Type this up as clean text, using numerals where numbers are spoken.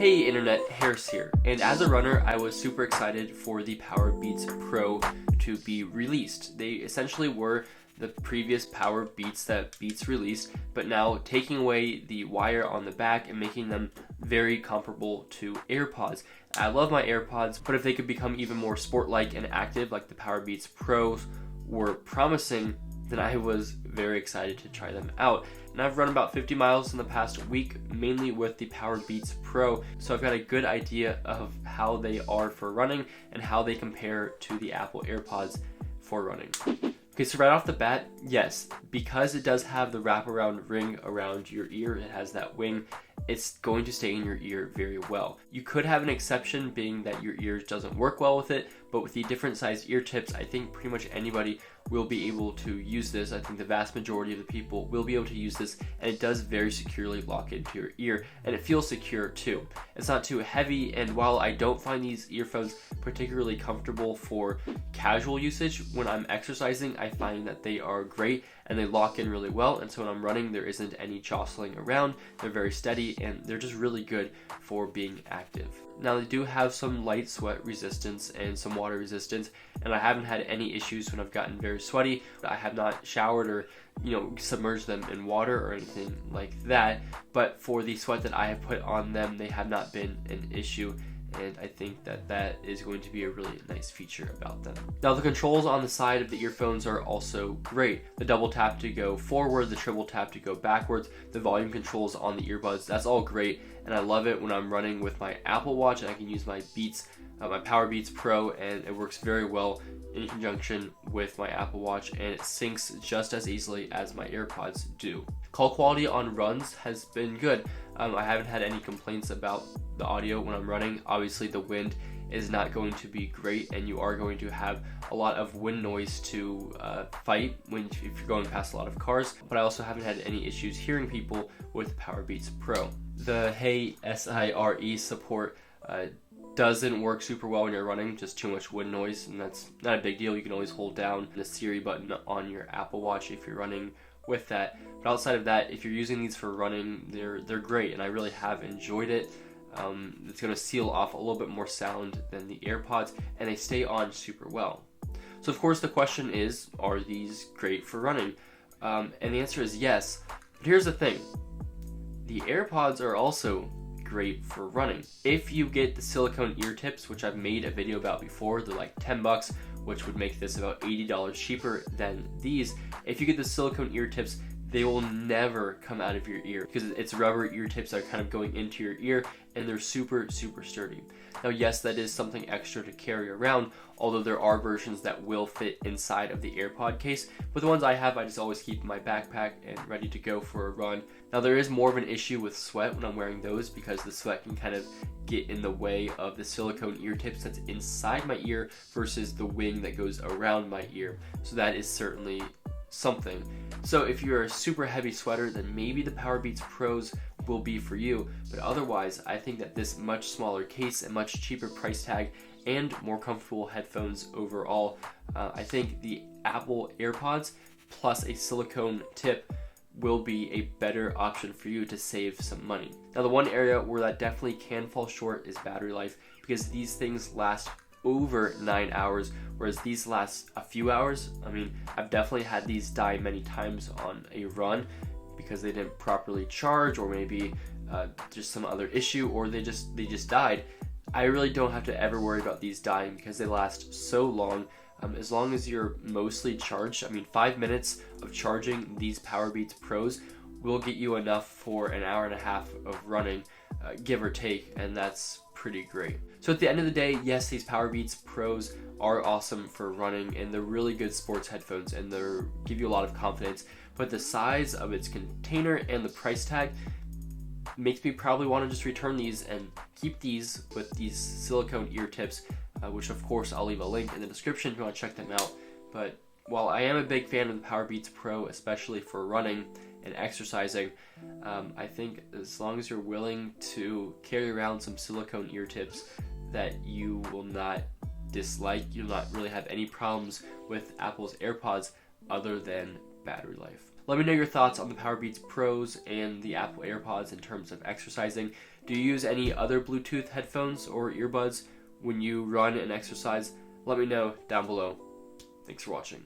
Hey internet, Harris here, and as a runner I was super excited for the Powerbeats Pro to be released. They essentially were the previous Powerbeats that Beats released, but now taking away the wire on the back and making them very comparable to AirPods. I love my AirPods, but if they could become even more sport-like and active like the Powerbeats Pros were promising, then I was very excited to try them out. And I've run about 50 miles in the past week, mainly with the Powerbeats Pro, so I've got a good idea of how they are for running and how they compare to the Apple AirPods for running. Okay, so right off the bat, yes, because it does have the wraparound ring around your ear, it has that wing, it's going to stay in your ear very well. You could have an exception being that your ears doesn't work well with it, but with the different size ear tips, I think pretty much anybody will be able to use this. I think the vast majority of the people will be able to use this, and it does very securely lock into your ear, and it feels secure too. It's not too heavy, and while I don't find these earphones particularly comfortable for casual usage, when I'm exercising, I find that they are great and they lock in really well, and so when I'm running, there isn't any jostling around. They're very steady, and they're just really good for being active. Now, they do have some light sweat resistance and some water resistance, and I haven't had any issues when I've gotten very sweaty. I have not showered or submerged them in water or anything like that, but for the sweat that I have put on them, they have not been an issue, and I think that that is going to be a really nice feature about them. Now, the controls on the side of the earphones are also great. The double tap to go forward, the triple tap to go backwards, the volume controls on the earbuds, that's all great, and I love it when I'm running with my Apple Watch and I can use my Beats, my Powerbeats Pro, and it works very well in conjunction with my Apple Watch, and it syncs just as easily as my AirPods do. Call quality on runs has been good. I haven't had any complaints about the audio when I'm running. Obviously, the wind is not going to be great, and you are going to have a lot of wind noise to fight if you're going past a lot of cars, but I also haven't had any issues hearing people with Powerbeats Pro. The Hey SIRE support doesn't work super well when you're running, just too much wind noise, and that's not a big deal. You can always hold down the Siri button on your Apple Watch if you're running with that. But outside of that, if you're using these for running, they're great, and I really have enjoyed it. It's going to seal off a little bit more sound than the AirPods, and they stay on super well. So of course the question is, are these great for running? And the answer is yes, but here's the thing. The AirPods are also great for running. If you get the silicone ear tips, which I've made a video about before, they're like $10, which would make this about $80 cheaper than these. If you get the silicone ear tips, they will never come out of your ear because it's rubber ear tips that are kind of going into your ear, and they're super, super sturdy. Now, yes, that is something extra to carry around, although there are versions that will fit inside of the AirPod case. But the ones I have, I just always keep in my backpack and ready to go for a run. Now, there is more of an issue with sweat when I'm wearing those because the sweat can kind of get in the way of the silicone ear tips that's inside my ear versus the wing that goes around my ear. So that is certainly something. So if you're a super heavy sweater, then maybe the Powerbeats Pros will be for you, but otherwise I think that this much smaller case and much cheaper price tag and more comfortable headphones overall, I think the Apple AirPods plus a silicone tip will be a better option for you to save some money. Now, the one area where that definitely can fall short is battery life, because these things last over 9 hours, whereas these last a few hours. I mean, I've definitely had these die many times on a run because they didn't properly charge, or maybe just some other issue, or they just died. I really don't have to ever worry about these dying because they last so long. As long as you're mostly charged, I mean, 5 minutes of charging these Powerbeats Pros will get you enough for an hour and a half of running, give or take, and that's pretty great. So at the end of the day, yes, these Powerbeats Pros are awesome for running, and they're really good sports headphones, and they give you a lot of confidence, but the size of its container and the price tag makes me probably want to just return these and keep these with these silicone ear tips, which of course I'll leave a link in the description if you want to check them out. But while I am a big fan of the Powerbeats Pro, especially for running and exercising, I think as long as you're willing to carry around some silicone ear tips that you will not dislike, you'll not really have any problems with Apple's AirPods other than battery life. Let me know your thoughts on the Powerbeats Pros and the Apple AirPods in terms of exercising. Do you use any other Bluetooth headphones or earbuds when you run and exercise? Let me know down below. Thanks for watching.